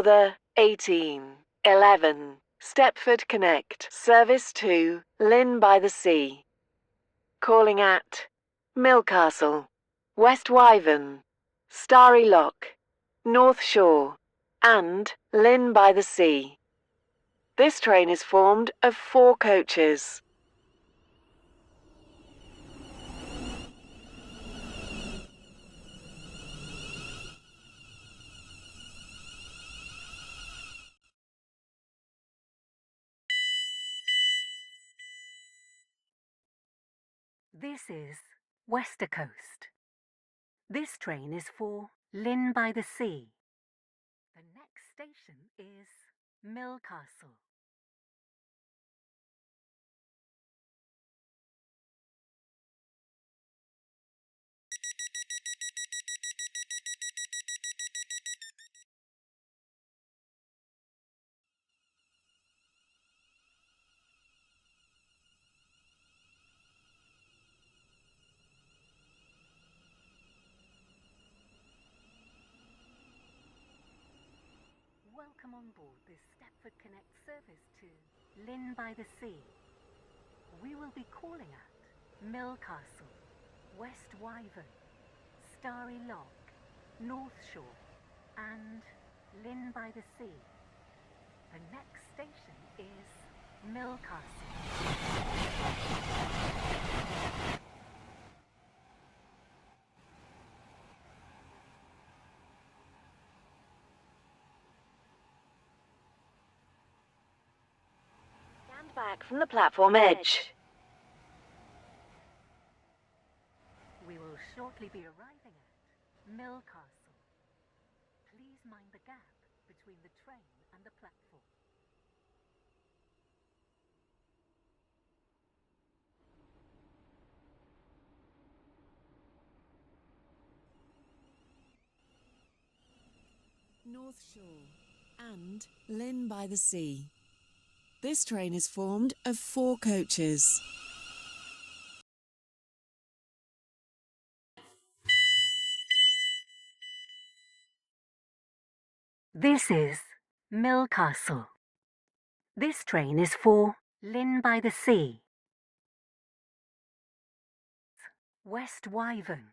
For the 1811 Stepford Connect service to Lynn by the Sea. Calling at Millcastle, West Wyvern, Starry Lock, North Shore, and Lynn by the Sea. This train is formed of 4 coaches. This is Westercoast. This train is for Lynn by the Sea. The next station is Millcastle. Welcome on board this Stepford Connect service to Lynn by the Sea. We will be calling at Millcastle, West Wyvern, Starry Lock, North Shore, and Lynn by the Sea. The next station is Millcastle. Stand back from the platform edge. We will shortly be arriving at Millcastle. Please mind the gap between the train and the platform. North Shore and Lynn by the Sea. This train is formed of 4 coaches. This is Millcastle. This train is for Lynn by the Sea. West Wyvern.